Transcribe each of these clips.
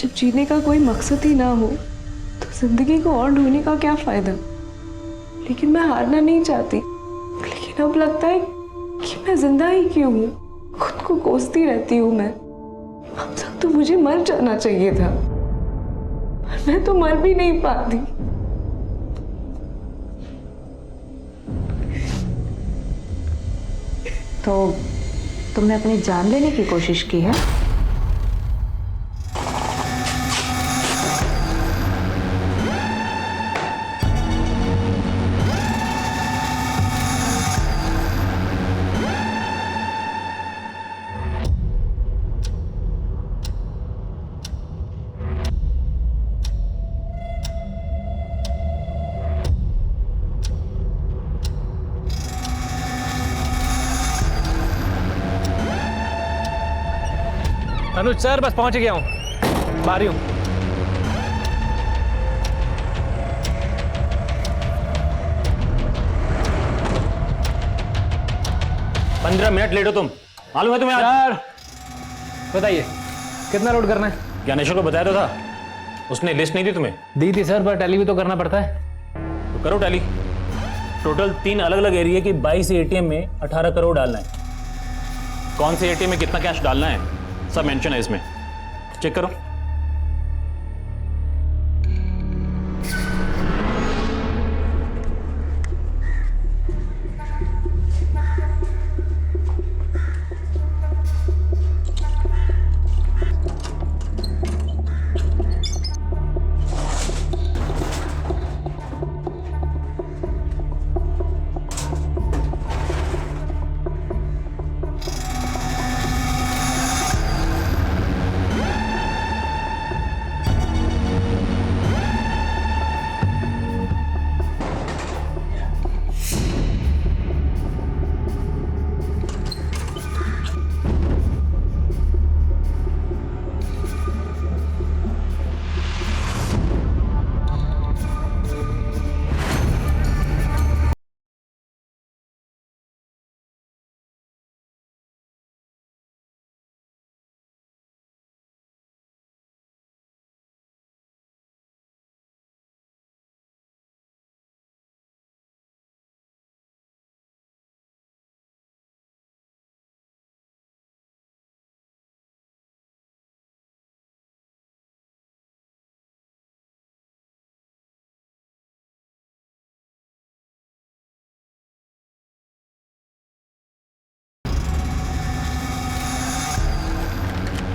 जब जीने का कोई मकसद ही ना हो तो जिंदगी को और ढूंढने का क्या फायदा। लेकिन मैं हारना नहीं चाहती, लेकिन अब लगता है कि मैं जिंदा ही क्यों हूँ। खुद को कोसती रहती हूँ मैं। अब तक तो मुझे मर जाना चाहिए था, पर मैं तो मर भी नहीं पाती। तो तुमने अपनी जान लेने की कोशिश की है? अनुज सर, बस पहुंच गया हूं, बाहर ही हूं। 15 मिनट लेट हो तुम, मालूम है तुम्हें? सर बताइए, कितना लोड करना है? ज्ञानेश्वर को बताया तो था, उसने लिस्ट नहीं दी तुम्हें? दी थी सर, पर टैली भी तो करना पड़ता है। तो करो टैली। टोटल 3 अलग अलग एरिया की 22 एटीएम में 18 करोड़ डालना है। कौन से एटीएम में कितना कैश डालना है सब मेंशन है इसमें, चेक करो।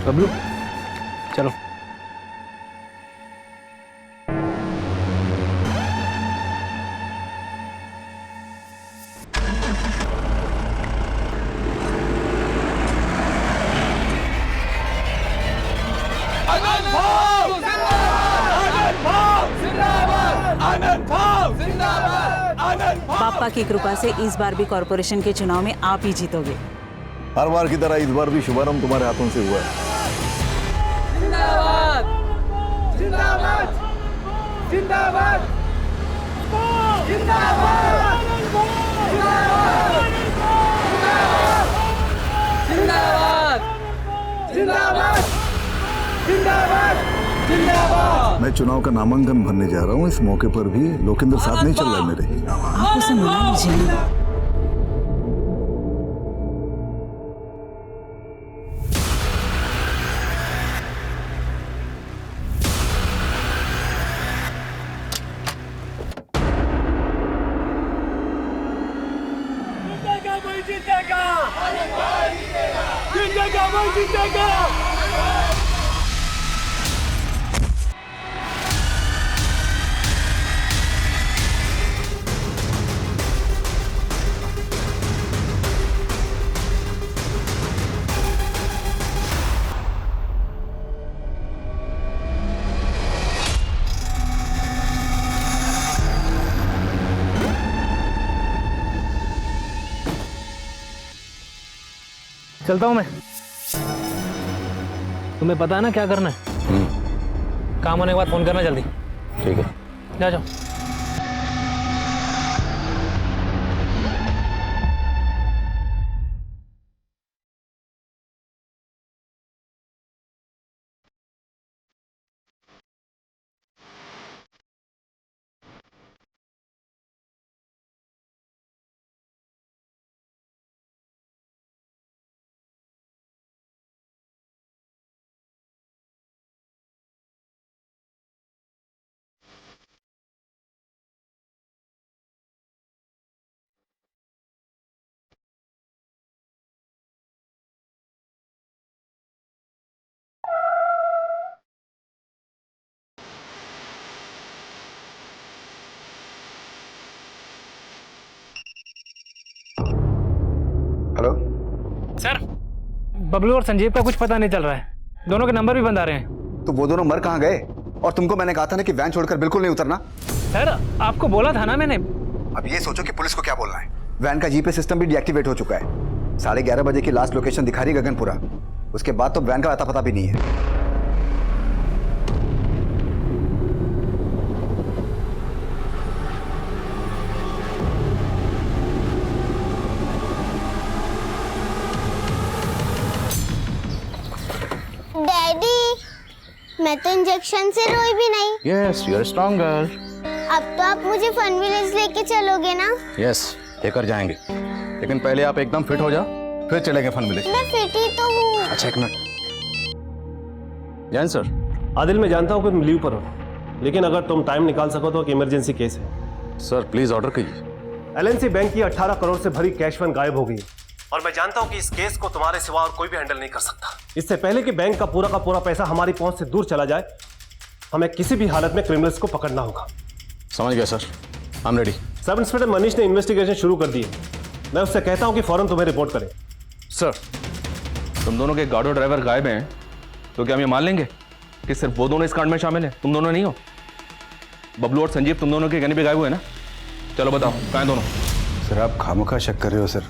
बबलू चलो। पापा की कृपा से इस बार भी कॉरपोरेशन के चुनाव में आप ही जीतोगे। हर बार की तरह इस बार भी शुभारंभ तुम्हारे हाथों से हुआ है। जिंदाबाद जिंदाबाद जिंदाबाद जिंदाबाद जिंदाबाद जिंदाबाद जिंदाबाद जिंदाबाद। मैं चुनाव का नामांकन भरने जा रहा हूँ। इस मौके पर भी लोकेंद्र साथ नहीं चल रहा है मेरे। आप उसे मना लीजिए ना। चलता हूं मैं, तुम्हें पता है ना क्या करना है। काम होने के बाद फोन करना जल्दी। ठीक है, जा जाओ। हेलो। सर बबलू और संजीव का कुछ पता नहीं चल रहा है, दोनों के नंबर भी बंद आ रहे हैं। तो वो दोनों मर कहाँ गए? और तुमको मैंने कहा था ना कि वैन छोड़कर बिल्कुल नहीं उतरना। सर आपको बोला था ना मैंने। अब ये सोचो कि पुलिस को क्या बोलना है। वैन का जीपीएस सिस्टम भी डीएक्टिवेट हो चुका है। 11:30 बजे की लास्ट लोकेशन दिखा रही गगनपुरा। उसके बाद तो वैन का अता पता भी नहीं है। डैडी, मैं तो इंजेक्शन से रोई भी नहीं। Yes, you are strong girl. अब तो आप मुझे फन विलेज लेके चलोगे ना? यस, लेकर जाएंगे, लेकिन पहले आप एकदम फिट हो जाओ, फिर चलेंगे फन विलेज। मैं फिट ही तो हूँ। अच्छा, एक मिनट। जैन सर। आदिल, मैं जानता हूँ कि तुम लीव पर हो, लेकिन अगर तुम टाइम निकाल सको तो एक इमरजेंसी केस है। सर प्लीज ऑर्डर कीजिए। एलएनसी बैंक की 18 करोड़ से भरी कैश वैन गायब हो गई और मैं जानता हूँ कि इस केस को तुम्हारे सिवा और कोई भी हैंडल नहीं कर सकता। इससे पहले कि बैंक का पूरा पैसा हमारी पहुंच से दूर चला जाए, हमें किसी भी हालत में क्रिमिनल्स को पकड़ना होगा। समझ गया sir, I am ready. Sub inspector Manish ने इन्वेस्टिगेशन शुरू कर दी है। मैं उससे कहता हूँ कि फौरन तुम्हें रिपोर्ट करें। सर, तुम दोनों के गाड़ो ड्राइवर गायब हैं, तो क्या हम ये मान लेंगे कि सिर्फ वो दोनों इस कांड में शामिल हैं, तुम दोनों नहीं हो? बबलू और संजीव तुम दोनों के गहने भी गायब हुए ना? चलो बताओ, कहाँ दोनों? सर आप खामखा शक कर रहे हो सर।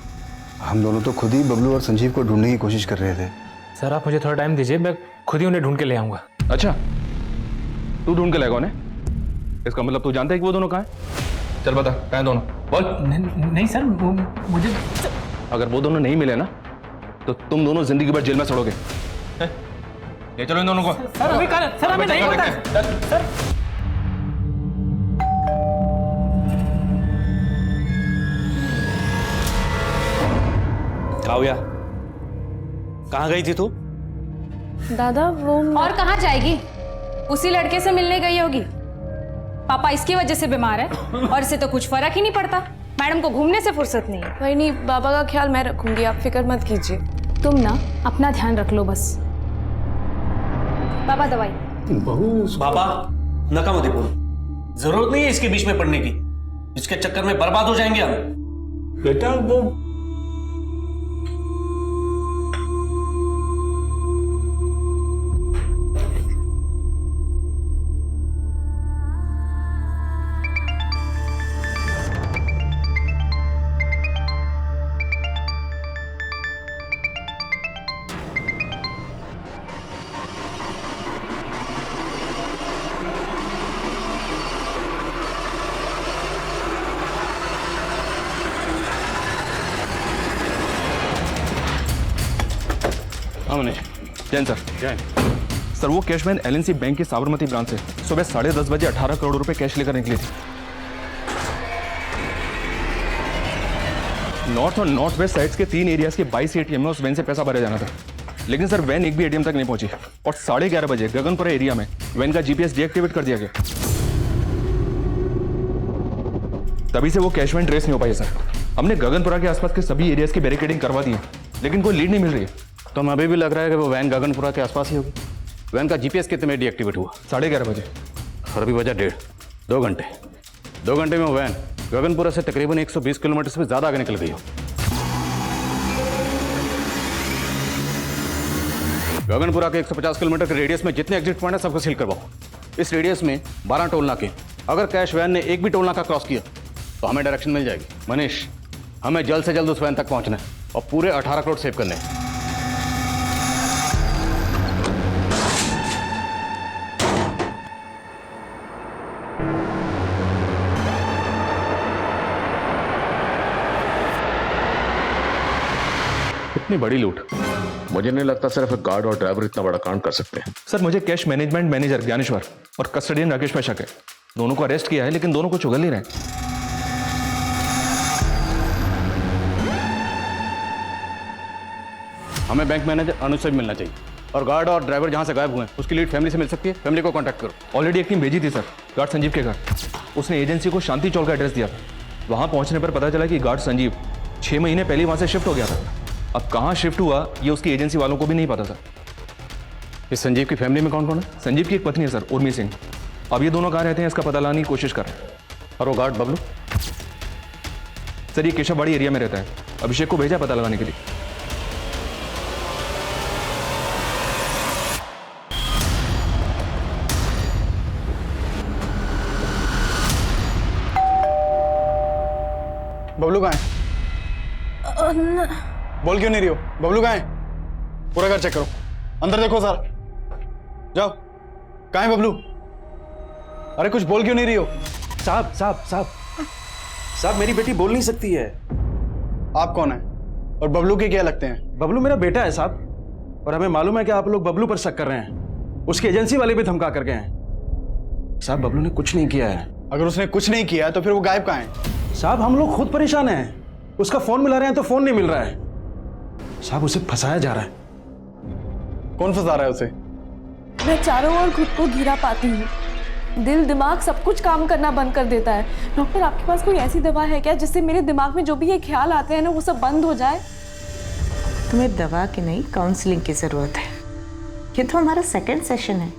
हम दोनों तो खुद ही बबलू और संजीव को ढूंढने की कोशिश कर रहे थे। सर आप मुझे थोड़ा टाइम दीजिए, मैं खुद ही उन्हें ढूंढ के ले आऊंगा। अच्छा, तू ढूंढ के लाएगा उन्हें? इसका मतलब तू जानता है कि वो दोनों कहाँ हैं? चल बता, कहाँ दोनों? बोल। नहीं सर, मुझे अगर वो दोनों नहीं मिले ना, तो तुम दोनों जिंदगी भर जेल में सड़ोगे। ये चलो इन दोनों को। सर अभी सर हमें नहीं पता सर। काव्या, कहाँ गई थी तू? दादा वो और कहाँ जाएगी? उसी लड़के से मिलने गई होगी। पापा इसकी वजह से बीमार है और इसे तो कुछ फर्क ही नहीं पड़ता। मैडम को घूमने से फुर्सत नहीं है। वही नहीं, बाबा का ख्याल मैं रखूंगी, आप फिक्र मत कीजिए। तुम ना अपना ध्यान रख लो बस। पापा दवाई। बाबा नका मत बोलो, जरूरत नहीं है इसके बीच में पड़ने की। इसके चक्कर में बर्बाद हो जाएंगे हम। बेटा वो हाँ मनीष। जैन सर। जैन सर, वो कैश वैन एलएनसी बैंक की साबरमती ब्रांच से सुबह 10:30 बजे 18 करोड़ रुपए कैश लेकर निकली थी। नॉर्थ और नॉर्थ वेस्ट साइड्स के 3 एरियाज के 22 एटीएम में उस वैन से पैसा भरा जाना था, लेकिन सर वैन एक भी एटीएम तक नहीं पहुंची और 11:30 बजे गगनपुरा एरिया में वैन का जीपीएस डीएक्टिवेट कर दिया गया। तभी से वो कैश वैन ट्रेस नहीं हो पाई सर। हमने गगनपुरा के आसपास के सभी एरियाज की बैरिकेडिंग करवा दी है, लेकिन कोई लीड नहीं मिल रही है। तो हमें अभी भी लग रहा है कि वो वैन गगनपुरा के आसपास ही होगी। वैन का जीपीएस कितने में डीएक्टिवेट हुआ? 11:30 बजे। और अभी बजा 1.5 2 घंटे। 2 घंटे में वो वैन गगनपुरा से तकरीबन 120 किलोमीटर से ज़्यादा आगे निकल गई हो। गगनपुरा के 150 किलोमीटर के रेडियस में जितने एग्जिट पॉइंट है सबको सील करवाओ। इस रेडियस में 12 टोल नाके। अगर कैश वैन ने एक भी टोल नाका क्रॉस किया तो हमें डायरेक्शन मिल जाएगी। मनीष, हमें जल्द से जल्द उस वैन तक पहुंचना है और पूरे 18 करोड़ सेव करने हैं। इतनी बड़ी लूट, मुझे नहीं लगता सिर्फ एक गार्ड और ड्राइवर इतना बड़ा कांड कर सकते हैं। सर मुझे कैश मैनेजमेंट मैनेजर ज्ञानेश्वर और कस्टडियन राकेश पे शक है। दोनों को अरेस्ट किया है, लेकिन दोनों को चुगल नहीं रहे। हमें बैंक मैनेजर अनुज से भी मिलना चाहिए और गार्ड और ड्राइवर जहां से गायब हुए हैं उसकी लीड फैमिली से मिल सकती है। फैमिली को कांटेक्ट करो। ऑलरेडी एक टीम भेजी थी सर, गार्ड संजीव के घर। उसने एजेंसी को शांति चौक का एड्रेस दिया था। वहां पहुंचने पर पता चला कि गार्ड संजीव 6 महीने पहले वहां से शिफ्ट हो गया था। अब कहाँ शिफ्ट हुआ ये उसकी एजेंसी वालों को भी नहीं पता था। इस संजीव की फैमिली में कौन कौन है? संजीव की एक पत्नी है सर, उर्मी सिंह। अब ये दोनों कहाँ रहते हैं इसका पता लगाने की कोशिश कर रहे हैं। और वो गार्ड बबलू? सर ये केशववाड़ी एरिया में रहता है। अभिषेक को भेजा पता लगाने के लिए। बबलू कहाँ है? बोल क्यों नहीं रही हो? बबलू कहाँ है? पूरा घर चेक करो, अंदर देखो सर, जाओ। कहाँ है बबलू? अरे कुछ बोल क्यों नहीं रही हो? साहब साहब साहब साहब, मेरी बेटी बोल नहीं सकती है। आप कौन है और बबलू के क्या लगते हैं? बबलू मेरा बेटा है साहब, और हमें मालूम है कि आप लोग बबलू पर शक कर रहे हैं। उसकी एजेंसी वाले भी धमका कर गए हैं। साहब बबलू ने कुछ नहीं किया है। अगर उसने कुछ नहीं किया है तो फिर वो गायब कहाँ है? साहब हम लोग खुद परेशान हैं। उसका फोन मिला रहे हैं तो फोन नहीं मिल रहा है। साहब उसे फंसाया जा रहा है। कौन फंसा रहा है उसे? मैं चारों ओर खुद को घिरा पाती हूँ, दिल दिमाग सब कुछ काम करना बंद कर देता है। डॉक्टर आपके पास कोई ऐसी दवा है क्या जिससे मेरे दिमाग में जो भी ये ख्याल आते हैं ना वो सब बंद हो जाए? तुम्हें दवा की नहीं, काउंसलिंग की जरूरत है। ये तो हमारा सेकंड सेशन है,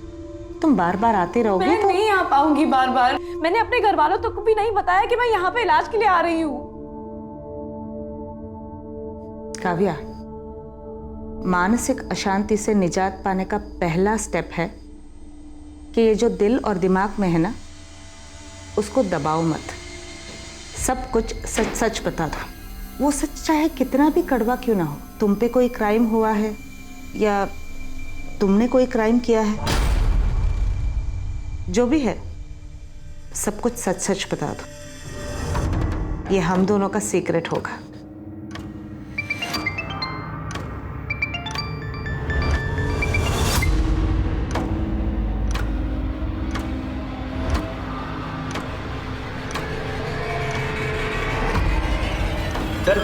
तुम बार बार आते रहोगे मैं तो नहीं आ पाऊंगी बार बार। मैंने अपने घर वालों तक को भी नहीं बताया कि मैं यहाँ पे इलाज के लिए आ रही हूँ। काव्या, मानसिक अशांति से निजात पाने का पहला स्टेप है कि ये जो दिल और दिमाग में है ना, उसको दबाओ मत। सब कुछ सच सच बता दो। वो सच चाहे कितना भी कड़वा क्यों ना हो। तुम पे कोई क्राइम हुआ है या तुमने कोई क्राइम किया है, जो भी है सब कुछ सच सच बता दो। ये हम दोनों का सीक्रेट होगा। सर,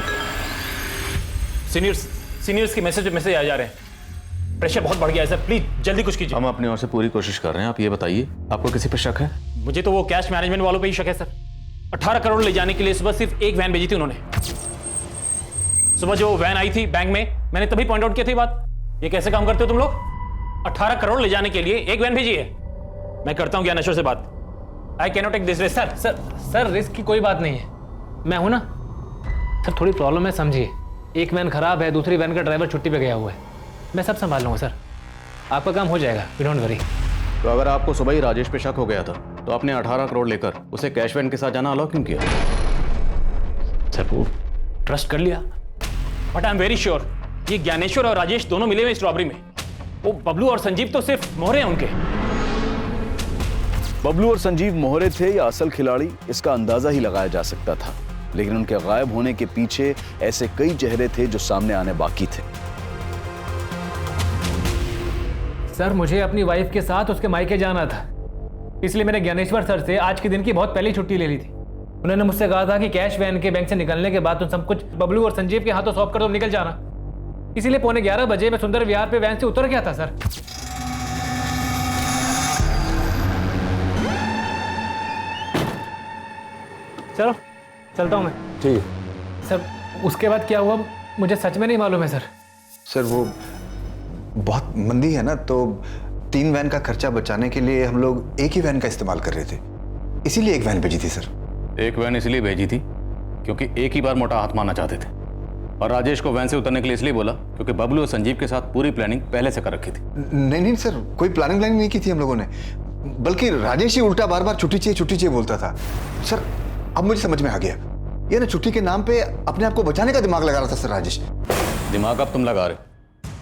सीनियर्स के मैसेज आ जा रहे हैं। प्रेशर बहुत बढ़ गया है सर, प्लीज जल्दी कुछ कीजिए। हम अपनी ओर से पूरी कोशिश कर रहे हैं। आप ये बताइए, आपको किसी पर शक है? मुझे तो वो कैश मैनेजमेंट वालों पे ही शक है सर। 18 करोड़ ले जाने के लिए सुबह सिर्फ एक वैन भेजी थी उन्होंने। सुबह जो वैन आई थी बैंक में, मैंने तभी पॉइंट आउट की थी बात। ये कैसे काम करते हो तुम लोग? 18 करोड़ ले जाने के लिए एक वैन भेजी है। मैं करता हूँ ज्ञानेश्वर से बात। I can not take this risk. Sir risk की कोई बात नहीं है, मैं हूं ना सर। थोड़ी प्रॉब्लम है, समझिए। एक वैन खराब है, दूसरी वैन का ड्राइवर छुट्टी पे गया हुआ है। मैं सब संभाल लूंगा सर, आपका काम हो जाएगा, यू डोंट वरी। तो अगर आपको सुबह ही राजेश पे शक हो गया था तो आपने 18 करोड़ लेकर उसे कैश वैन के साथ जाना अलाउ क्यों किया? सर वो ट्रस्ट कर लिया, but I am very sure ये ज्ञानेश्वर और राजेश दोनों मिले हुए इस रॉबरी में। वो बबलू और संजीव तो सिर्फ मोहरे हैं उनके। बबलू और संजीव मोहरे थे या असल खिलाड़ी, इसका अंदाजा ही लगाया जा सकता था, लेकिन उनके गायब होने के पीछे ऐसे कई चेहरे थे जो सामने आने बाकी थे। सर मुझे अपनी वाइफ के साथ उसके मायके जाना था, इसलिए मैंने ज्ञानेश्वर सर से आज के दिन की बहुत पहले छुट्टी ले ली थी। उन्होंने मुझसे कहा था कि कैश वैन के बैंक से निकलने के बाद तुम सब कुछ बबलू और संजीव के हाथों सौंप कर तुम निकल जाना। इसीलिए 11:15 बजे मैं सुंदर विहार पे वैन से उतर गया था सर। चलो चलता हूँ मैं। ठीक सर उसके बाद क्या हुआ मुझे सच में नहीं मालूम है सर। सर वो बहुत मंदी है ना, तो 3 वैन का खर्चा बचाने के लिए हम लोग एक ही वैन का इस्तेमाल कर रहे थे, इसीलिए एक वैन भेजी थी सर। एक वैन इसलिए भेजी थी क्योंकि एक ही बार मोटा हाथ मारना चाहते थे, और राजेश को वैन से उतरने के लिए इसलिए बोला क्योंकि बबलू और संजीव के साथ पूरी प्लानिंग पहले से कर रखी थी। नहीं सर, कोई प्लानिंग नहीं की थी हम लोगों ने, बल्कि राजेश ही उल्टा बार बार छुट्टी चाहिए बोलता था। सर अब मुझे समझ में आ गया, ये ना छुट्टी के नाम पे अपने आप को बचाने का दिमाग लगा रहा था सर राजेश। दिमाग अब तुम लगा रहे हो।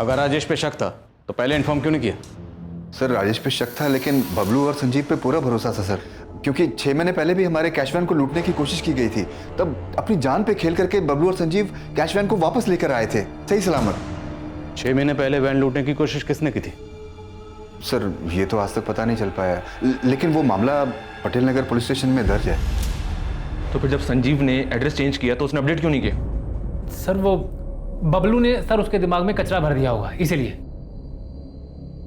अगर राजेश पे शक था तो पहले इन्फॉर्म क्यों नहीं किया? सर राजेश पे शक था, लेकिन बबलू और संजीव पे पूरा भरोसा था सर, क्योंकि 6 महीने पहले भी हमारे कैश वैन को लूटने की कोशिश की गई थी। तब अपनी जान पे खेल करके बबलू और संजीव कैश वैन को वापस लेकर आए थे सही सलामत। 6 महीने पहले वैन लूटने की कोशिश किसने की थी? सर ये तो आज तक पता नहीं चल पाया, लेकिन वो मामला पटेल नगर पुलिस स्टेशन में दर्ज है। तो फिर जब संजीव ने एड्रेस चेंज किया तो उसने अपडेट क्यों नहीं किया? सर वो बबलू ने सर उसके दिमाग में कचरा भर दिया होगा, इसीलिए।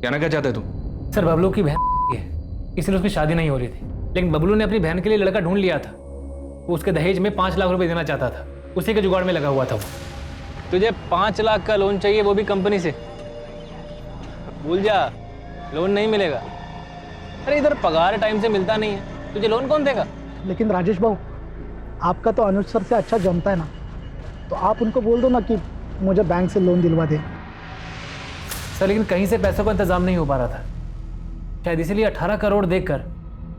कहना क्या चाहते तू? सर बबलू की बहन है, इसलिए उसकी शादी नहीं हो रही थी, लेकिन बबलू ने अपनी बहन के लिए लड़का ढूंढ लिया था। वो उसके दहेज में 5 लाख रुपए देना चाहता था, उसी के जुगाड़ में लगा हुआ था वो। तुझे 5 लाख का लोन चाहिए, वो भी कंपनी से? भूल जा, लोन नहीं मिलेगा। अरे इधर पगार टाइम से मिलता नहीं है, तुझे लोन कौन देगा? लेकिन राजेश भाऊ, आपका तो अनुज सर से अच्छा जमता है ना, तो आप उनको बोल दो ना कि मुझे बैंक से लोन दिलवा दें। सर लेकिन कहीं से पैसों का इंतजाम नहीं हो पा रहा था, शायद इसीलिए 18 करोड़ देखकर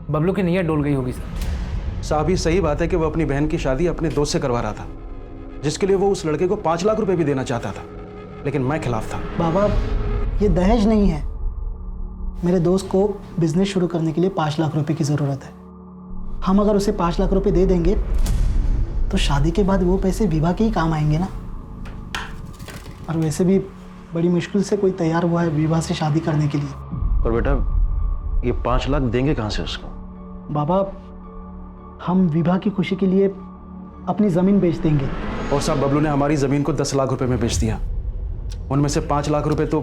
बबलू की नीयत डोल गई होगी सर। साहब ये सही बात है कि वो अपनी बहन की शादी अपने दोस्त से करवा रहा था, जिसके लिए वो उस लड़के को 5 लाख रुपए भी देना चाहता था, लेकिन मैं खिलाफ था। बाबा ये दहेज नहीं है। मेरे दोस्त को बिजनेस शुरू करने के लिए 5 लाख रुपए की ज़रूरत है। हम अगर उसे 5 लाख रुपए दे देंगे तो शादी के बाद वो पैसे विवाह के ही काम आएंगे ना। और वैसे भी बड़ी मुश्किल से कोई तैयार हुआ है विवाह से शादी करने के लिए। और बेटा ये 5 लाख देंगे कहाँ से उसको? बाबा हम विवाह की खुशी के लिए अपनी ज़मीन बेच देंगे। और साहब बबलू ने हमारी ज़मीन को 10 लाख रुपए में बेच दिया। उनमें से 5 लाख रुपए तो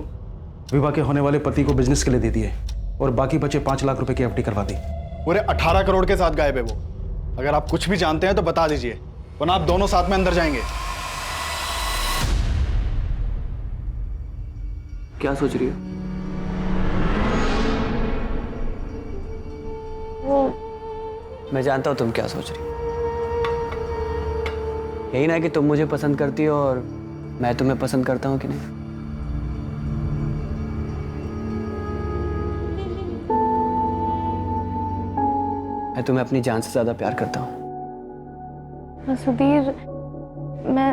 विवाह के होने वाले पति को बिजनेस के लिए दे दिए और बाकी बचे 5 लाख रुपए की एफडी करवा दी। पूरे 18 करोड़ के साथ गायब है वो। अगर आप कुछ भी जानते हैं तो बता दीजिए, वरना आप दोनों साथ में अंदर जाएंगे। क्या सोच रही हो? मैं जानता हूं तुम क्या सोच रही हो। यही ना कि तुम मुझे पसंद करती हो और मैं तुम्हें पसंद करता हूं कि नहीं। मैं तुम्हें अपनी जान से ज्यादा प्यार करता हूं। सुधीर मैं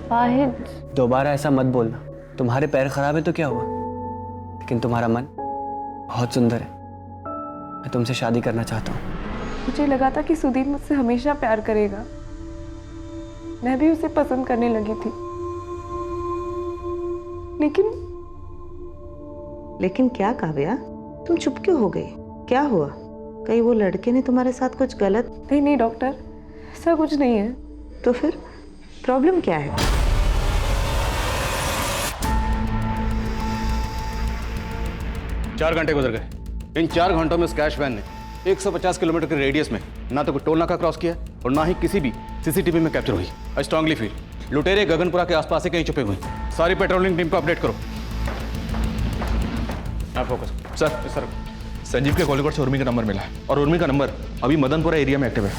वाहिद। दोबारा ऐसा मत बोलना। तुम्हारे पैर खराब है तो क्या हुआ, लेकिन तुम्हारा मन बहुत सुंदर है। मैं तुमसे शादी करना चाहता हूँ। मुझे लगा था कि सुधीर मुझसे हमेशा प्यार करेगा। मैं भी उसे पसंद करने लगी थी, लेकिन क्या काव्या, तुम चुप क्यों हो गई? क्या हुआ? कहीं वो लड़के ने तुम्हारे साथ कुछ गलत? नहीं डॉक्टर, ऐसा कुछ नहीं है। तो फिर प्रॉब्लम क्या है? चार घंटे गुजर गए। इन 4 घंटों में उस कैश वैन ने 150 किलोमीटर के रेडियस में ना तो कोई टोल नाका क्रॉस किया और ना ही किसी भी सीसीटीवी में कैप्चर हुई। आई स्ट्रांगली फील लुटेरे गगनपुरा के आसपास से कहीं छुपे हुए। सारी पेट्रोलिंग टीम को अपडेट करो। आप फोकस सर। संजीव के कॉलिंग से उर्मी का नंबर मिला है और उर्मी का नंबर अभी मदनपुरा एरिया में एक्टिव है।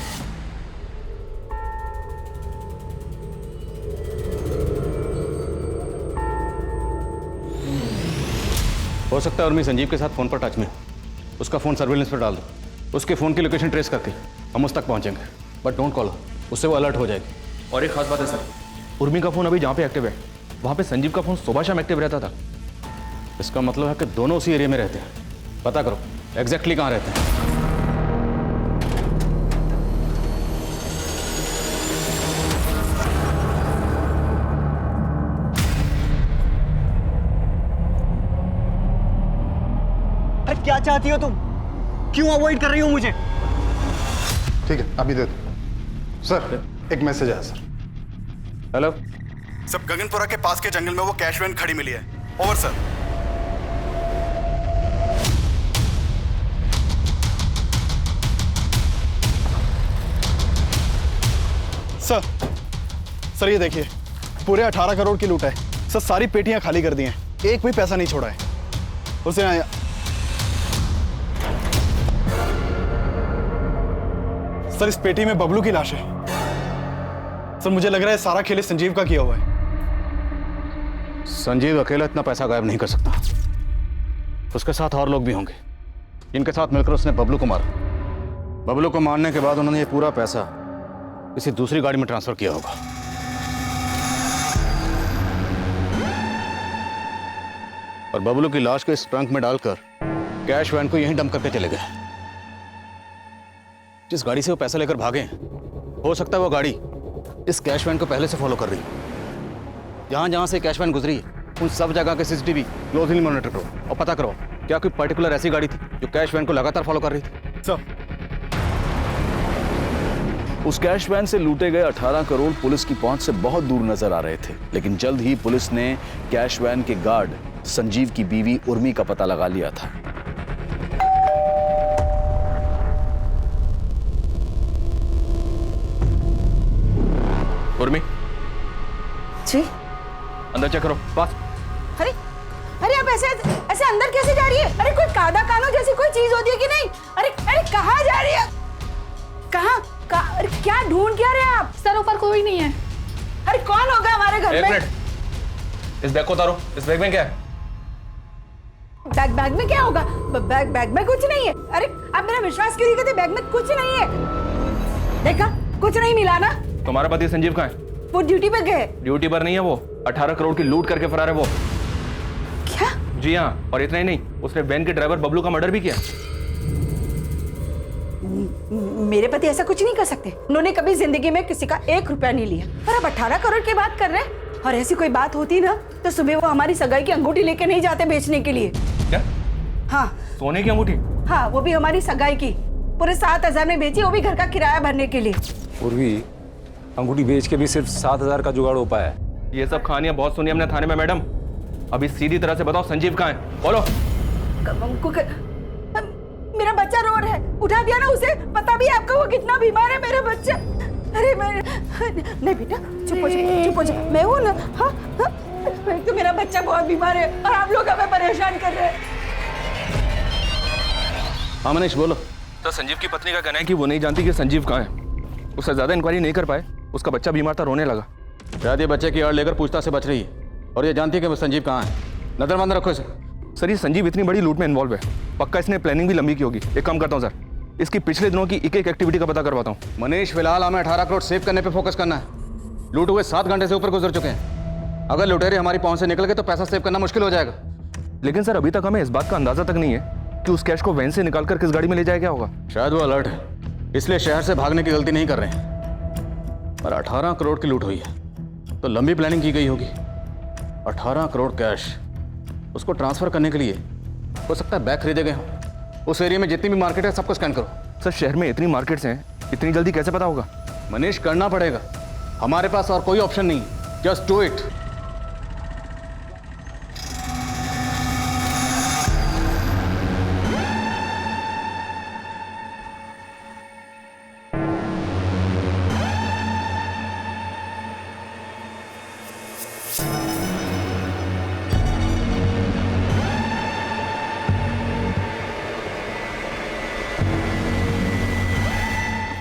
हो सकता है उर्मी संजीव के साथ फोन पर टच में। उसका फोन सर्विलेंस पर डाल दो। उसके फोन की लोकेशन ट्रेस करके हम उस तक पहुंचेंगे। बट डोंट कॉल, उससे वो अलर्ट हो जाएगी। और एक खास बात है सर, उर्मी का फोन अभी जहाँ पे एक्टिव है वहाँ पे संजीव का फोन सुबह शाम एक्टिव रहता था। इसका मतलब है कि दोनों उसी एरिया में रहते हैं। पता करो एग्जैक्टली कहाँ रहते हैं। क्या चाहती हो तुम? क्यों अवॉइड कर रही हो मुझे? ठीक है अभी दे दो। सर एक मैसेज आया सर। हेलो सब गगनपुरा के पास के जंगल में वो कैश वैन खड़ी मिली है। Over sir. सर ये देखिए पूरे 18 करोड़ की लूट है सर। सारी पेटियां खाली कर दी हैं, एक भी पैसा नहीं छोड़ा है। उसे सर इस पेटी में बबलू की लाश है। सर मुझे लग रहा है सारा खेल संजीव का किया हुआ है। संजीव अकेला इतना पैसा गायब नहीं कर सकता। उसके साथ और लोग भी होंगे। इनके साथ मिलकर उसने बबलू को मारा। बबलू को मारने के बाद उन्होंने ये पूरा पैसा किसी दूसरी गाड़ी में ट्रांसफर किया होगा। और बबलू की लाश को इस ट्रंक में डालकर कैश वैन को यहीं डंप करके चले गए। जिस गाड़ी से वो पैसा लेकर भागे, हो सकता है वो गाड़ी इस कैश वैन को पहले से फॉलो कर रही है। जहां जहां से कैश वैन गुजरी उन सब जगह के सीसीटीवी क्लोजली मॉनिटर करो और पता करो क्या कोई पर्टिकुलर ऐसी गाड़ी थी जो कैश वैन को लगातार फॉलो कर रही थी। सर उस कैश वैन से लूटे गए 18 करोड़ पुलिस की पहुंच से बहुत दूर नजर आ रहे थे, लेकिन जल्द ही पुलिस ने कैश वैन के गार्ड संजीव की बीवी उर्मी का पता लगा लिया था। उर्मी जी अंदर चेक करो। पास। अरे अरे आप ऐसे ऐसे अंदर कैसे जा रही है? अरे कोई कादा कानो जैसी कोई चीज होती है कि नहीं? अरे अरे कहाँ जा रही है? कहाँ? अरे क्या ढूंढ क्या रहे हैं आप? सर ऊपर कोई नहीं है। अरे कौन होगा हमारे घर एक में? मिनट, इस बैग को उतारो। इस बैग में क्या है? बैग में क्या होगा? बैग में कुछ नहीं है। अरे आप मेरा विश्वास क्यों नहीं करते? बैग में कुछ नहीं है। देखा, कुछ नहीं मिला ना। तुम्हारा पति संजीव कहाँ है? वो ड्यूटी पे गए। ड्यूटी पर नहीं है वो, 18 करोड़ की लूट करके फरार है वो। क्या? जी हाँ, और इतना ही नहीं, उसने वैन के ड्राइवर बबलू का मर्डर भी किया। मेरे पति ऐसा कुछ नहीं कर सकते। उन्होंने कभी जिंदगी में किसी का 1 रुपया नहीं लिया। और अब 18 करोड़ की बात कर रहे हैं। और ऐसी कोई बात होती ना तो सुबह वो हमारी सगाई की अंगूठी लेके नहीं जाते बेचने के लिए। क्या? हाँ, सोने की अंगूठी? हाँ, वो भी हमारी सगाई की। पूरे 7,000 में बेची, वो भी घर का किराया भरने के लिए। उर्वी, अंगूठी बेच के भी सिर्फ 7,000 का जुगाड़ हो पाया है। ये सब कहानियां बहुत सुनी हमने थाने में मैडम। अभी सीधी तरह से बताओ, संजीव कहाँ है? बोलो। मेरा बच्चा रो रहा है, उठा दिया ना उसे। पता भी है आपको वो कितना बीमार है मेरा बच्चा। अरे मैं नहीं बेटा, चुप हो जा, चुप हो जा। मैं हूं ना। हाँ, तो मेरा बच्चा बहुत बीमार है और आप लोग हमें परेशान कर रहे हैं। हाँ मनीष, बोलो। तो संजीव की पत्नी का कहना है कि वो नहीं जानती कि संजीव कहाँ है। उससे ज्यादा इंक्वायरी नहीं कर पाए, उसका बच्चा बीमार था, रोने लगा। शायद ये बच्चे की आड़ लेकर पूछताछ से बच रही है और ये जानती है कि वो संजीव कहाँ है। नजरबंद रखो इसे। सर, ये संजीव इतनी बड़ी लूट में इन्वॉल्व है, पक्का इसने प्लानिंग भी लंबी की होगी। एक काम करता हूँ सर, इसकी पिछले दिनों की एक एक्टिविटी का पता करवाता हूँ। मनीष, फिलहाल हमें 18 करोड़ सेव करने पे फोकस करना है। लूट हुए 7 घंटे से ऊपर गुजर चुके हैं। अगर लुटेरे हमारी पहुंच से निकल गए तो पैसा सेव करना मुश्किल हो जाएगा। लेकिन सर, अभी तक हमें इस बात का अंदाजा तक नहीं है कि उस कैश को वैन से निकालकर किस गाड़ी में ले जाया गया होगा। शायद वो अलर्ट है, इसलिए शहर से भागने की गलती नहीं कर रहे हैं। पर 18 करोड़ की लूट हुई है तो लंबी प्लानिंग की गई होगी। 18 करोड़ कैश, उसको ट्रांसफर करने के लिए हो सकता है बैग खरीदे गए हों। उस एरिया में जितनी भी मार्केट है सबको स्कैन करो। सर, शहर में इतनी मार्केट्स हैं, इतनी जल्दी कैसे पता होगा? मनीष, करना पड़ेगा। हमारे पास और कोई ऑप्शन नहीं। Just do it.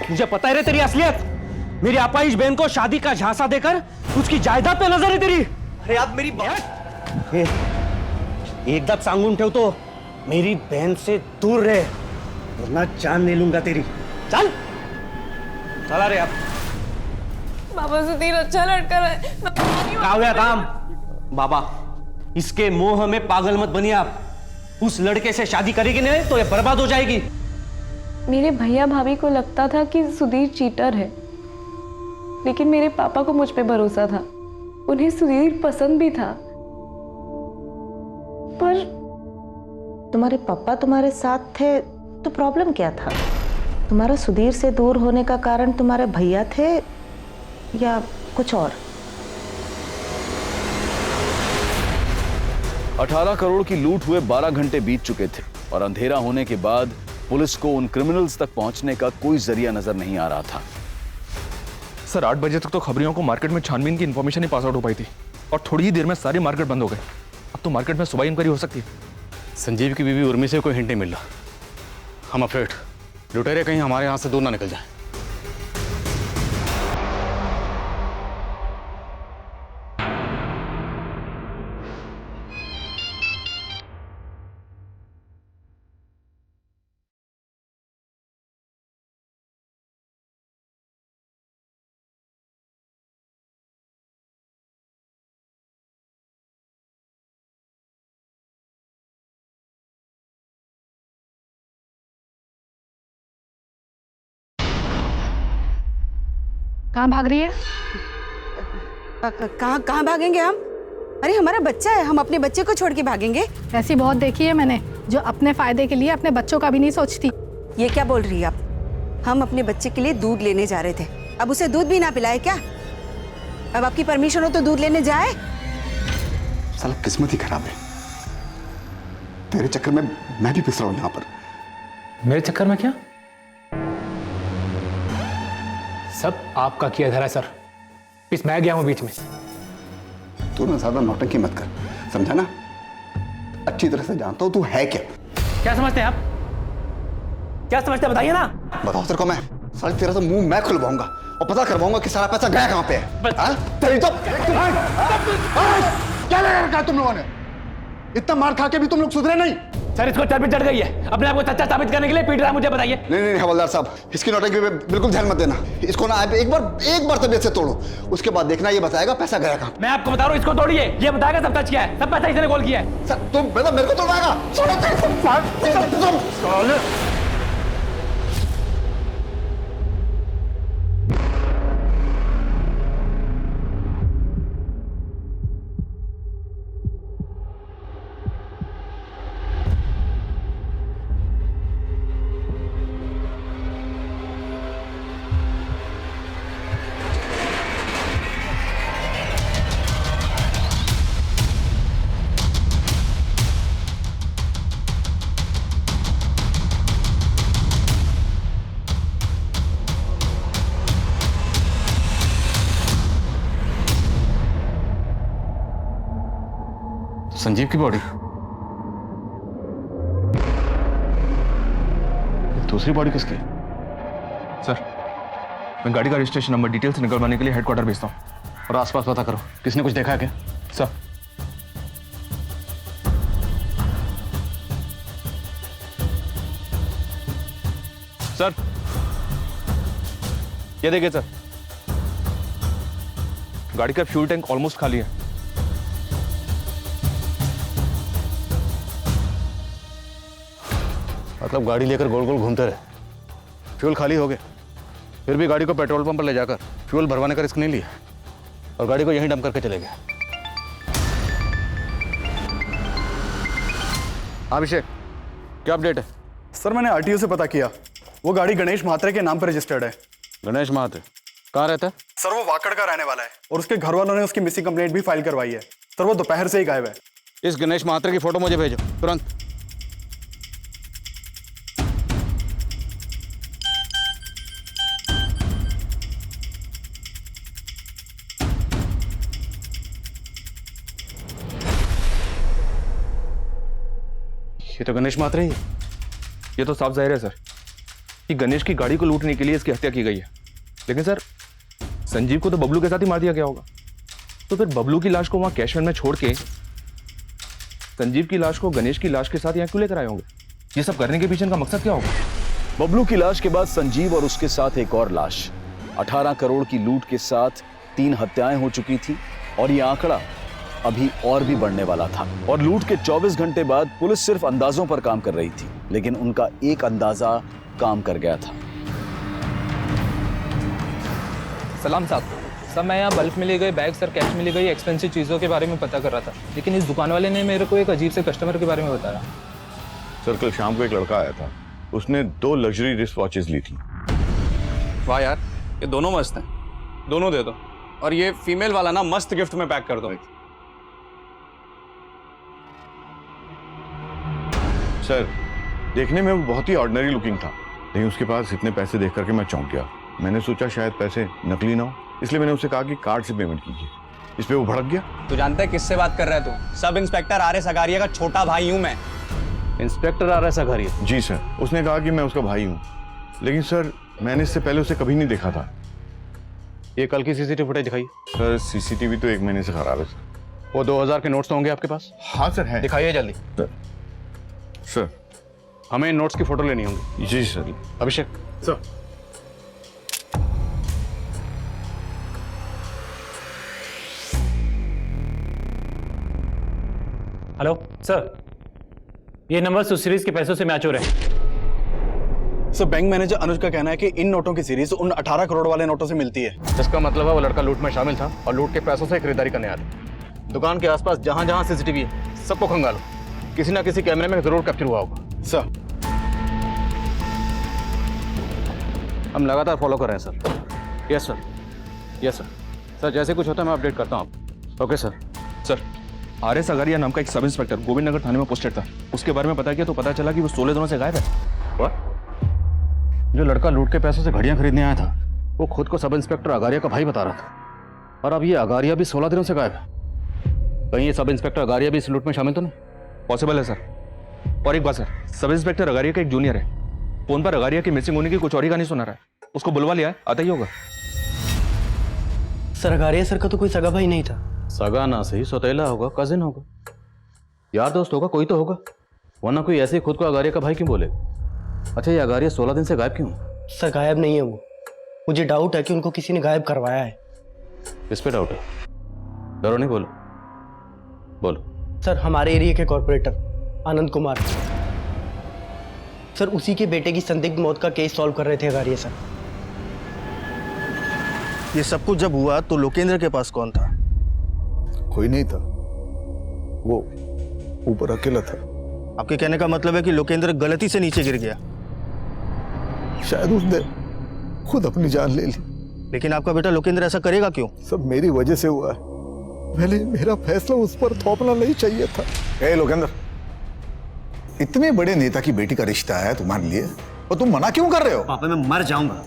मुझे पता है रे तेरी असलियत। मेरी अपाहिज बहन को शादी का झांसा देकर उसकी जायदाद पे नजर है तेरी। अरे आप मेरी बात एकदम सांगून ठेव तो मेरी बहन से दूर रहे, वरना जान ले लूंगा तेरी। चल चला रे आप। बाबा सुधीर अच्छा लड़का है। क्या हुआ काम? बाबा, इसके मोह में पागल मत बनिए आप। उस लड़के से शादी करेगी नहीं तो ये बर्बाद हो जाएगी। मेरे भैया भाभी को लगता था कि सुधीर चीटर है, लेकिन मेरे पापा को मुझ पे भरोसा था। उन्हें सुधीर पसंद भी था। पर तुम्हारे पापा तुम्हारे साथ थे तो प्रॉब्लम क्या था? तुम्हारा सुधीर से दूर होने का कारण तुम्हारे भैया थे या कुछ और? 18 करोड़ की लूट हुए 12 घंटे बीत चुके थे और अंधेरा होने के बाद पुलिस को उन क्रिमिनल्स तक पहुंचने का कोई जरिया नजर नहीं आ रहा था। सर, 8 बजे तक तो खबरियों को मार्केट में छानबीन की इन्फॉर्मेशन ही पास आउट हो पाई थी और थोड़ी ही देर में सारी मार्केट बंद हो गई। अब तो मार्केट में सुबह इंक्वायरी हो सकती है। संजीव की बीवी उर्मी से कोई हिंट नहीं मिल रहा। हम अफ्रेड लुटेरे कहीं हमारे यहाँ से दूर ना निकल जाए। कहाँ भाग रही है? कहाँ भागेंगे हम? अरे हमारा बच्चा है, हम अपने बच्चे को छोड़ के भागेंगे? ऐसी बहुत देखी है मैंने, जो अपने फायदे के लिए अपने बच्चों का भी नहीं सोचती। ये क्या बोल रही है आप? हम अपने बच्चे के लिए दूध लेने जा रहे थे, अब उसे दूध भी ना पिलाए क्या? अब आपकी परमिशन हो तो दूध लेने जाए? साला किस्मत ही खराब है। तेरे चक्कर में मैं भी पिस रहा हूं यहाँ पर। मेरे चक्कर में क्या? सब आपका किया धरा सर। पिस मैं गया हूं बीच में। तू ना ज्यादा नौटंकी मत कर, समझा ना? अच्छी तरह से जानता हूं तू है क्या। क्या समझते हैं आप? क्या समझते हैं बताइए ना। बताओ सर को मैं साली तेरा तो मुंह मैं खुलवाऊंगा और पता करवाऊंगा कि सारा पैसा गया कहां पे है। हाँ? तेरी तो क्या लगा रखा है तुम लोगों ने? इतना मार खा के भी तुम लोग सुधरे नहीं। सर इसको चर्बी चढ़ गई है, अपने आप को सच्चा साबित करने के लिए पीट रहा है, मुझे बताइए। नहीं हवलदार साहब, इसकी नौटंकी पे बिल्कुल ध्यान मत देना। इसको ना आप एक बार तबीयत से तोड़ो, उसके बाद देखना ये बताएगा पैसा गया कहां। मैं आपको बता रहा हूँ, इसको तोड़िए, ये बताएगा सब सच क्या है, सब पैसा इसने गोल किया है। सर तुम मेरे को तोड़वाएगा? संजीव की बॉडी, दूसरी बॉडी किसकी? सर मैं गाड़ी का रजिस्ट्रेशन नंबर डिटेल्स निकलवाने के लिए हेडक्वार्टर भेजता हूँ। और आसपास पता करो, किसने कुछ देखा है क्या? सर सर ये देखिए सर, गाड़ी का फ्यूल टैंक ऑलमोस्ट खाली है। मतलब गाड़ी लेकर गोल गोल घूमते रहे, फ्यूल खाली हो गए, फिर भी गाड़ी को पेट्रोल पंप पर ले जाकर फ्यूल भरवाने का रिस्क नहीं लिया और गाड़ी को यहीं डंप करके चले गए। अभिषेक, क्या अपडेट है? सर मैंने आरटीओ से पता किया, वो गाड़ी गणेश महात्रे के नाम पर रजिस्टर्ड है। गणेश महात्रे कहाँ रहता है? सर वो वाकड़ का रहने वाला है और उसके घर वालों ने उसकी मिसिंग कंप्लेंट भी फाइल करवाई है। सर वो दोपहर से ही गायब है। इस गणेश महात्रे की फोटो मुझे भेजो तुरंत। ये तो गणेश महात्रे ही है। ये तो साफ जाहिर है सर कि गणेश की गाड़ी को लूटने के लिए इसकी हत्या की गई है, लेकिन सर संजीव को तो बबलू के साथ ही मार दिया गया होगा। तो फिर बबलू की लाश को वहां कैशवैन में छोड़ के संजीव की लाश को गणेश की लाश के साथ यहाँ क्यों लेकर आए होंगे? ये सब करने के पीछे इनका मकसद क्या होगा? बबलू की लाश के बाद संजीव और उसके साथ एक और लाश। 18 करोड़ की लूट के साथ 3 हत्याएं हो चुकी थी और ये आंकड़ा अभी और भी बढ़ने वाला था। और लूट के 24 घंटे बाद पुलिस सिर्फ अंदाजों पर काम कर रही थी, लेकिन उनका एक अंदाजा काम कर गया था। सलाम साहब, सर मैं यहाँ बल्क में ले गए बैग, सर कैश में ले गई एक्सपेंसिव चीज़ों के बारे में पता कर रहा था, लेकिन इस दुकान वाले ने मेरे को एक अजीब से कस्टमर के बारे में बताया। सर कल शाम को एक लड़का आया था, उसने 2 लग्जरी रिस्ट वॉचेस ली थी। वाह यार, ये दोनों मस्त हैं, दोनों दे दो। और ये फीमेल वाला ना मस्त गिफ्ट में पैक कर दो। सर देखने में वो बहुत ही ऑर्डिनरी लुकिंग था, लेकिन उसके पास इतने पैसे देख करके मैं चौंक गया। मैंने सोचा शायद पैसे नकली ना हो, इसलिए मैंने उससे कहा कि कार्ड से पेमेंट कीजिए। इस पे वो भड़क गया। तू जानता है किससे बात कर रहा है तू? Sub inspector R S. अगारिया का छोटा भाई हूं मैं। Inspector R S. अगारिया? जी सर, उसने कहा कि मैं उसका भाई हूँ, लेकिन सर मैंने इससे पहले उसे कभी नहीं देखा था। ये कल की सीसीटीवी फुटेज दिखाइए। सर सीसीटीवी तो 1 महीने से खराब है सर। वो 2000 के नोट्स तो होंगे आपके पास? हाँ सर है। दिखाइए जल्दी। सर हमें इन नोट्स की फोटो लेनी होगी। जी सर। अभिषेक। सर हेलो सर, ये नंबर उस सीरीज के पैसों से मैच हो रहे हैं। सर बैंक मैनेजर अनुज का कहना है कि इन नोटों की सीरीज उन 18 करोड़ वाले नोटों से मिलती है। इसका मतलब है वो लड़का लूट में शामिल था और लूट के पैसों से खरीदारी करने आया था। दुकान के आसपास जहां जहां सीसीटीवी है सबको खंगालो, किसी ना किसी कैमरे में जरूर कैप्चर हुआ होगा। सर हम लगातार फॉलो कर रहे हैं sir. Yes sir, yes sir. Sir जैसे कुछ होता है मैं अपडेट करता हूँ आपको। Okay sir. Sir RS. Agariya नाम का एक सब इंस्पेक्टर गोविंद नगर थाने में पोस्टेड था, उसके बारे में पता किया तो पता चला कि वो 16 दिनों से गायब है। जो लड़का लूट के पैसों से घड़ियां खरीदने आया था वो खुद को सब इंस्पेक्टर अगारिया का भाई बता रहा था, और अब ये अगारिया भी 16 दिनों से गायब है। कहीं ये सब इंस्पेक्टर अगारिया भी इस लूट में शामिल तो नहीं? पॉसिबल है सर। और एक बात सर, सब इंस्पेक्टर अगारिया का एक जूनियर है, फोन पर अगारिया की मिसिंग होने की कुछ और ही कहानी सुना रहा है, उसको बुलवा लिया है, आता ही होगा। सर अगारिया सर का तो कोई सगा भाई नहीं था। सगा ना सही, सौतेला होगा, कजिन होगा, यार दोस्त होगा, कोई तो होगा, वरना कोई ऐसे ही खुद को अगारिया का भाई क्यों बोले। अच्छा, ये अगारिया 16 दिन से गायब क्यों? सर गायब नहीं है वो, मुझे डाउट है कि उनको किसी ने गायब करवाया है। किस पे डाउट है? डरो नहीं, बोलो बोलो। सर हमारे एरिया के कॉर्पोरेटर आनंद कुमार, सर उसी के बेटे की संदिग्ध मौत का केस सॉल्व कर रहे थे अगारिया सर। ये सब कुछ जब हुआ तो लोकेंद्र के पास कौन था? कोई नहीं था, वो ऊपर अकेला था। आपके कहने का मतलब है कि लोकेंद्र गलती से नीचे गिर गया? शायद उसने खुद अपनी जान ले ली। लेकिन आपका बेटा लोकेंद्र ऐसा करेगा क्यों? सब मेरी वजह से हुआ है। मेरा फैसला उस पर थोपना नहीं चाहिए था। ए लोकेंद्र, इतने बड़े नेता की बेटी का रिश्ता है तुम्हारे लिए और तुम मना क्यों कर रहे हो? पापा मैं मर जाऊंगा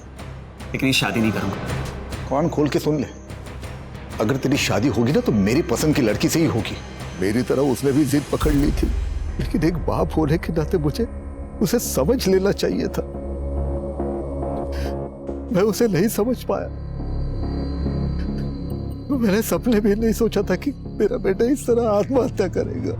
लेकिन ये शादी नहीं करूंगा। कान खोल के सुन ले, अगर तेरी शादी होगी ना तो मेरी पसंद की लड़की से ही होगी। मेरी तरह उसने भी जिद पकड़ ली थी, लेकिन एक बाप होने के नाते मुझे उसे समझ लेना चाहिए था। मैं उसे नहीं समझ पाया। मैंने सपने भी नहीं सोचा था कि मेरा बेटा इस तरह आत्महत्या करेगा।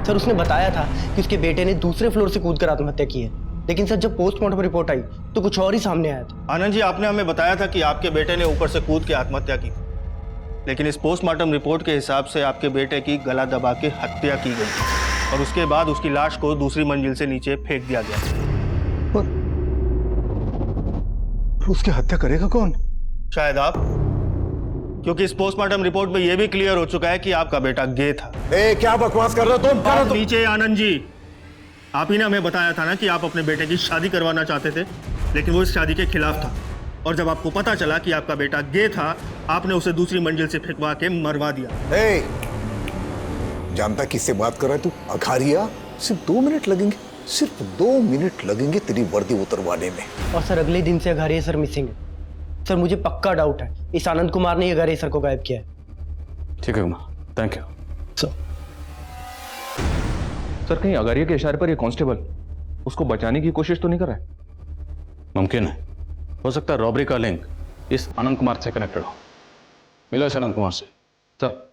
सर उसने बताया था कि उसके बेटे ने दूसरे फ्लोर से कूदकर आत्महत्या की है, लेकिन सर जब पोस्टमार्टम रिपोर्ट आई तो कुछ और ही सामने आया था। आनंद जी, आपने हमें बताया था कि आपके बेटे ने ऊपर से कूद के आत्महत्या की, लेकिन इस पोस्टमार्टम रिपोर्ट के हिसाब से आपके बेटे की गला दबा के हत्या की गई और उसके बाद उसकी लाश को दूसरी मंजिल से नीचे फेंक दिया गया। पर उसकी हत्या करेगा कौन? शायद आप, क्योंकि इस पोस्टमार्टम रिपोर्ट में यह भी क्लियर हो चुका है कि आपका बेटा गे था। क्या बकवास कर रहे हो तुम? आप नीचे आनंद जी, आप ही ने हमें बताया था ना कि आप अपने बेटे की शादी करवाना चाहते थे, लेकिन वो इस शादी के खिलाफ था। और जब आपको पता चला कि आपका बेटा गे था, आपने उसे दूसरी मंजिल से फेंकवा के मरवा दिया। जानता किससे बात कर रहा है तू? अघारिया। सिर्फ 2 मिनट लगेंगे, सिर्फ 2 मिनट लगेंगे तेरी वर्दी उतरवाने में। और सर अगले दिन से अगारिया सर मिसिंग है। सर मुझे पक्का डाउट है इस आनंद कुमार ने अगारिया सर को गायब किया है। ठीक है कुमार, थैंक यू सर। कहीं अगारिया के इशारे पर ये कांस्टेबल उसको बचाने की कोशिश तो नहीं कर रहा है? मुमकिन है, हो सकता है रॉबरी का लिंक इस आनंद कुमार से कनेक्टेड हो। मिलो इस आनंद कुमार से। Sir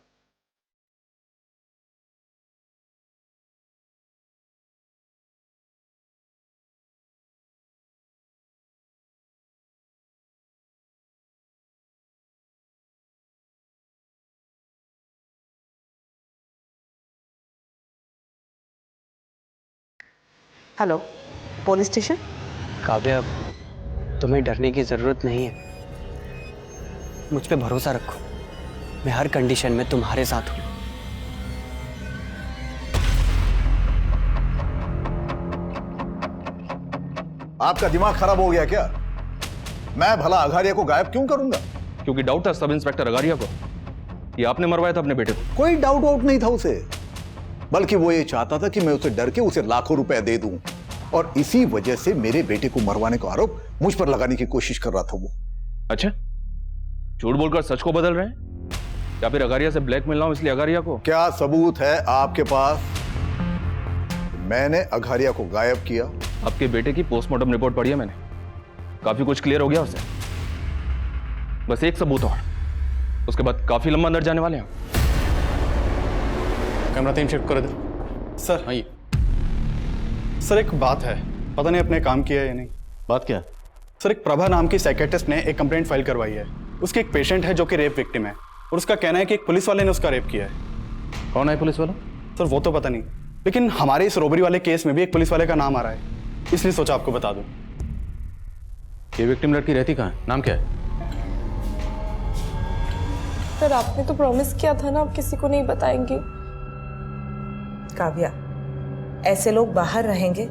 hello, police station. Kavya, तुम्हें डरने की जरूरत नहीं है, मुझ पे भरोसा रखो, मैं हर कंडीशन में तुम्हारे साथ हूं। आपका दिमाग खराब हो गया क्या? मैं भला अघारिया को गायब क्यों करूंगा? क्योंकि डाउट था सब इंस्पेक्टर अगारिया को, ये आपने मरवाया था अपने बेटे को। कोई डाउट वाउट नहीं था उसे, बल्कि वो ये चाहता था कि मैं उसे डर के उसे लाखों रुपए दे दूं, और इसी वजह से मेरे बेटे को मरवाने का आरोप मुझ पर लगाने की कोशिश कर रहा था वो। अच्छा, झूठ बोलकर सच को बदल रहे हैं, या फिर अगारिया से ब्लैकमेल ना हो इसलिए अगारिया को? क्या सबूत है आपके पास? मैंने अघारिया को गायब किया। आपके बेटे की पोस्टमार्टम रिपोर्ट पढ़ी है मैंने, काफी कुछ क्लियर हो गया उससे। बस एक सबूत और, उसके बाद काफी लंबा अंदर जाने वाले हैं। कैमरा टाइम शिफ्ट कर दे सर। आइए सर, एक बात है, पता नहीं अपने काम किया है या नहीं। बात क्या? सर एक प्रभा नाम की साइकेट्रिस्ट ने एक कंप्लेंट फाइल करवाई है। उसकी एक पेशेंट है जो कि रेप विक्टिम है, और उसका कहना है कि एक पुलिस वाले ने उसका रेप किया है। कौन है पुलिस वाला? सर वो तो पता नहीं, लेकिन हमारे इस रोबरी वाले केस में भी एक पुलिस वाले का नाम आ रहा है, इसलिए सोचा आपको बता दूं। ये विक्टिम लड़की रहती कहाँ है? नाम क्या है? सर आपने तो प्रॉमिस किया था ना आप किसी को नहीं बताएंगे। काव्या, ऐसे लोग बाहर रहेंगे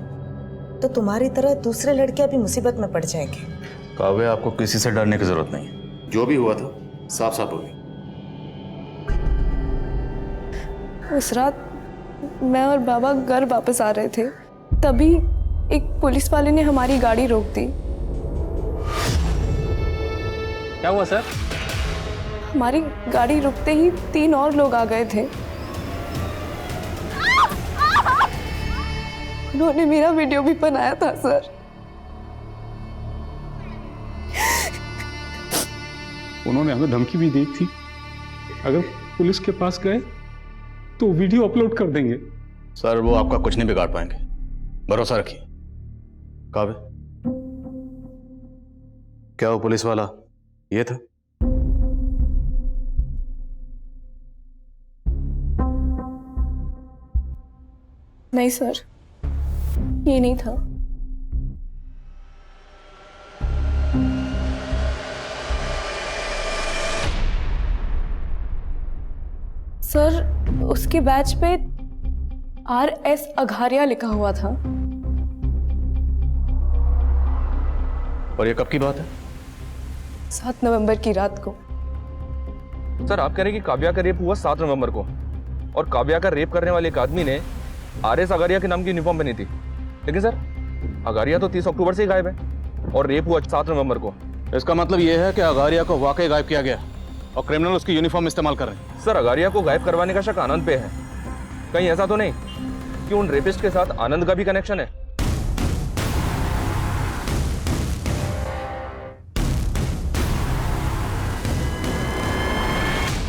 तो तुम्हारी तरह दूसरे लड़कियां भी मुसीबत में पड़ जाएंगे। काव्या, आपको किसी से डरने की जरूरत नहीं है, जो भी हुआ था साफ साफ हो गई। उस रात मैं और बाबा घर वापस आ रहे थे, तभी एक पुलिस वाले ने हमारी गाड़ी रोक दी। क्या हुआ सर? हमारी गाड़ी रुकते ही 3 और लोग आ गए थे। उन्होंने मेरा वीडियो भी बनाया था सर। उन्होंने हमें धमकी भी दी थी, अगर पुलिस के पास गए तो वीडियो अपलोड कर देंगे। सर वो आपका कुछ नहीं बिगाड़ पाएंगे, भरोसा रखिए। काव्य, क्या वो पुलिस वाला ये था? नहीं सर, ये नहीं था। सर, उसके बैच पे RS अघारिया लिखा हुआ था। और ये कब की बात है? 7 नवंबर की रात को। सर आप कह रहे हैं कि काव्या का रेप हुआ 7 नवंबर को, और काव्या का रेप करने वाले एक आदमी ने RS अगारिया के नाम की यूनिफॉर्म पहनी थी। लेकिन सर अगारिया तो 30 अक्टूबर से ही गायब है और रेप हुआ 7 नवंबर को। इसका मतलब यह है कि अगारिया को वाकई गायब किया गया और क्रिमिनल उसकी यूनिफॉर्म इस्तेमाल कर रहे हैं। सर अगारिया को गायब करवाने का शक आनंद पे है। कहीं ऐसा तो नहीं कि उन रेपिस्ट के साथ आनंद का भी कनेक्शन है?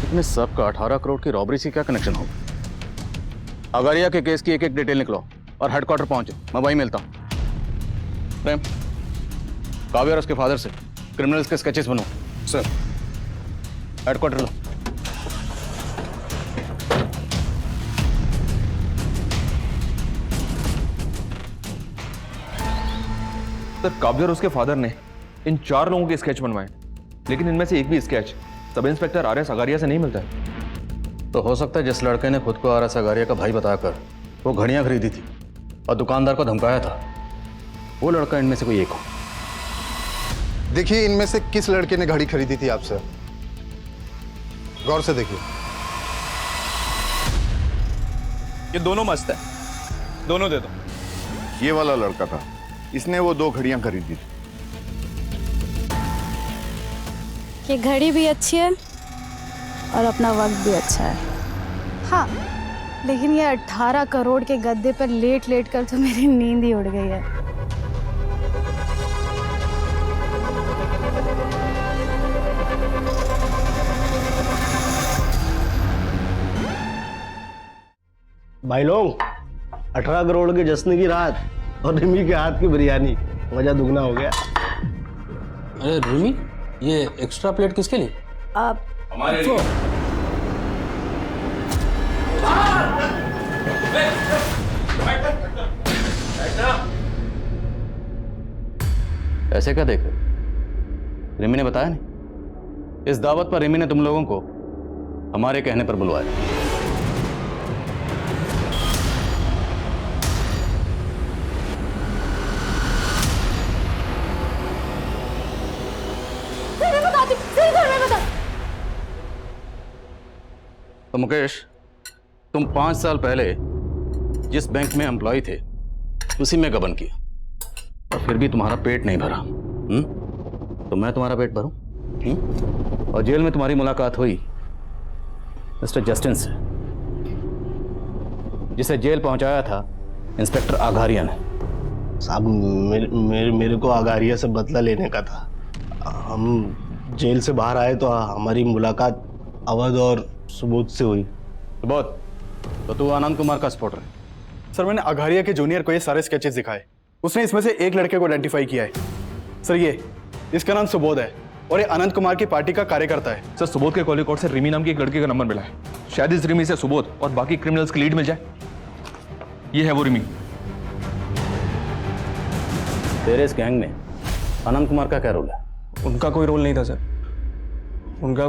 इतने सब का 18 करोड़ की रॉबरी से क्या कनेक्शन होगा? अगारिया के केस की एक एक डिटेल निकलो और हेडक्वार्टर पहुंचो, मैं वहीं मिलता हूं। प्रेम, काव्या और उसके फादर से क्रिमिनल्स के स्केचेस बनो। सर, हेडक्वार्टर लो। सर काव्या और उसके फादर ने इन 4 लोगों के स्केच बनवाए, लेकिन इनमें से एक भी sketch sub inspector RS Agariya से नहीं मिलता है। तो हो सकता है जिस लड़के ने खुद को RS अगारिया का भाई बताकर वो घड़ियां खरीदी थी और दुकानदार को धमकाया था, वो लड़का इनमें से कोई एक हो। देखिए इनमें से किस लड़के ने घड़ी खरीदी थी आपसे, गौर से देखिए। ये दोनों मस्त है, दोनों दे दो। ये वाला लड़का था, इसने वो 2 घड़ियां खरीदी थी। ये घड़ी भी अच्छी है और अपना वक्त भी अच्छा है। हाँ, लेकिन ये 18 करोड़ के गद्दे पर लेट लेट कर तो मेरी नींद ही उड़ गई है। भाई लोग, 18 करोड़ के जश्न की रात और रिमी के हाथ की बिरयानी, मजा दुगना हो गया। अरे रिमी, ये एक्स्ट्रा प्लेट किसके लिए? आप हमारे लिए। ऐसे क्या देख रहे? रिमी ने बताया नहीं? इस दावत पर रिमी ने तुम लोगों को हमारे कहने पर बुलवाया। तो मुकेश, तुम 5 साल पहले जिस बैंक में एम्प्लॉय थे उसी में गबन किया और फिर भी तुम्हारा पेट नहीं भरा। तो मैं तुम्हारा पेट भरूं? और जेल में तुम्हारी मुलाकात हुई मिस्टर जस्टिन से, जिसे जेल पहुंचाया था इंस्पेक्टर अघारिया ने। साहब मेरे को अघारिया से बदला लेने का था। हम जेल से बाहर आए तो हमारी मुलाकात अवध और सुबोध से हुई। सुबोध, तो तू आनंद कुमार का सपोर्टर है? सर मैंने अघारिया के जूनियर को ये सारे स्केचेस दिखाए, उसने इसमें से एक लड़के को आइडेंटिफाई किया है। सर ये, इसका नाम सुबोध है और ये आनंद कुमार की पार्टी का कार्यकर्ता है। सर सुबोध के कॉल रिकॉर्ड से रिमी नाम की एक लड़के का नंबर मिला है। शायद इस रिमी से सुबोध और बाकी क्रिमिनल्स की लीड मिल जाए। ये है वो रिमी। तेरे इस गैंग में आनंद कुमार का क्या रोल है? उनका कोई रोल नहीं था सर। उनका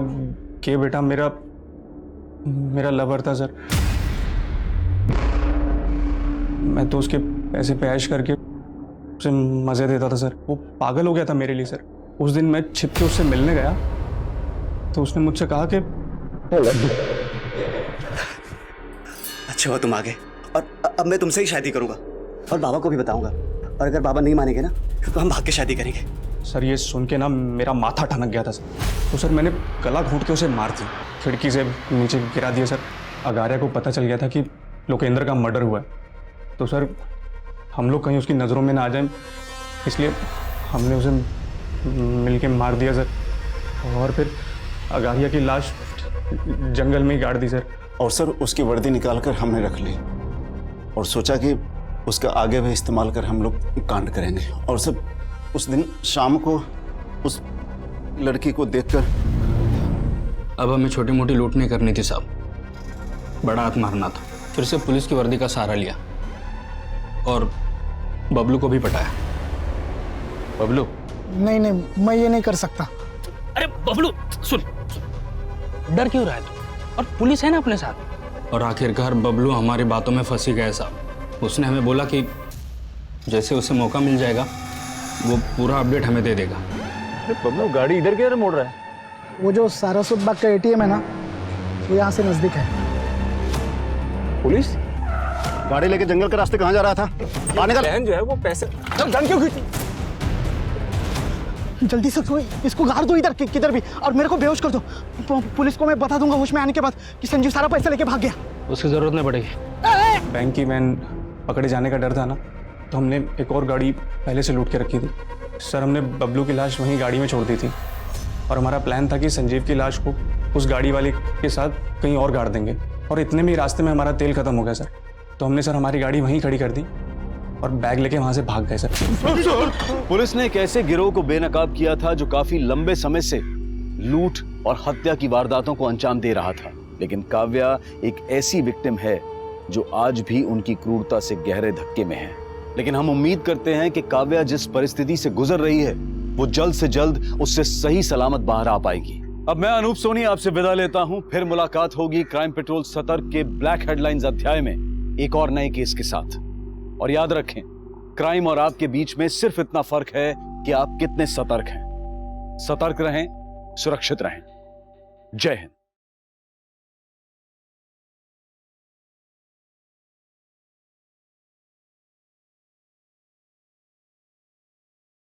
के बेटा मेरा लवर था सर। मैं तो उसके पैसे पे ऐश करके उसे मजे देता था सर। वो पागल हो गया था मेरे लिए सर। उस दिन मैं छिप के उससे मिलने गया तो उसने मुझसे कहा कि अच्छा हुआ तुम आ गए, और अब मैं तुमसे ही शादी करूंगा और बाबा को भी बताऊंगा, और अगर बाबा नहीं मानेंगे ना तो हम भाग के शादी करेंगे। सर ये सुन के ना मेरा माथा ठनक गया था सर। तो सर मैंने गला घोंट के उसे मार दी, खिड़की से नीचे गिरा दिया सर। अघारिया को पता चल गया था कि लोकेंद्र का मर्डर हुआ है, तो सर हम लोग कहीं उसकी नज़रों में ना आ जाएं, इसलिए हमने उसे मिलके मार दिया सर। और फिर अगारिया की लाश जंगल में ही गाड़ दी सर। और सर उसकी वर्दी निकाल कर हमने रख ली और सोचा कि उसका आगे भी इस्तेमाल कर हम लोग कांड करेंगे। और सर उस दिन शाम को उस लड़की को देखकर अब हमें छोटी मोटी लूट नहीं करनी थी साहब, बड़ा हाथ मारना था। फिर से पुलिस की वर्दी का सहारा लिया और बबलू को भी पटाया। बबलू नहीं नहीं, मैं ये नहीं कर सकता। अरे बबलू सुन, डर क्यों रहा है तू? और पुलिस है ना अपने साथ। और आखिरकार बबलू हमारी बातों में फंसी गया साहब। उसने हमें बोला कि जैसे उसे मौका मिल जाएगा वो पूरा अपडेट हमें दे देगा। अरे बबलू गाड़ी इधर किधर मोड़ रहा है? वो जो सारस्वत बाग का एटीएम है ना, वो यहाँ से नजदीक है। पुलिस गाड़ी लेके जंगल के रास्ते कहाँ जा रहा था? आने का बहन जो है वो पैसे गन क्यों खींची? जल्दी से इसको गाड़ दो इधर किधर भी, और मेरे को बेहोश कर दो। पुलिस को मैं बता दूंगा होश में आने के बाद कि संजीव सारा पैसा लेके भाग गया। उसकी जरूरत नहीं पड़ेगी। बैंक की वैन पकड़े जाने का डर था ना, तो हमने एक और गाड़ी पहले से लूट के रखी थी सर। हमने बबलू की लाश वहीं गाड़ी में छोड़ दी थी और हमारा प्लान था कि संजीव की लाश को उस गाड़ी वाले के साथ कहीं और गाड़ देंगे। और इतने में रास्ते में हमारा तेल खत्म हो गया सर, तो हमने सर हमारी गाड़ी वहीं खड़ी कर दी और बैग लेके वहां से भाग गए सर। पुलिस ने एक ऐसे गिरोह को बेनकाब किया था जो काफी लंबे समय से लूट और हत्या की वारदातों को अंजाम दे रहा था। लेकिन काव्या एक ऐसी विक्टिम है जो आज भी उनकी क्रूरता से गहरे धक्के में है। लेकिन हम उम्मीद करते हैं कि काव्या जिस परिस्थिति से गुजर रही है वो जल्द से जल्द उससे सही सलामत बाहर आ पाएगी। अब मैं अनूप सोनी आपसे विदा लेता हूं। फिर मुलाकात होगी क्राइम पेट्रोल सतर्क के ब्लैक हेडलाइंस अध्याय में एक और नए केस के साथ। और याद रखें, क्राइम और आपके बीच में सिर्फ इतना फर्क है कि आप कितने सतर्क हैं। सतर्क रहें, सुरक्षित रहें। जय हिंद।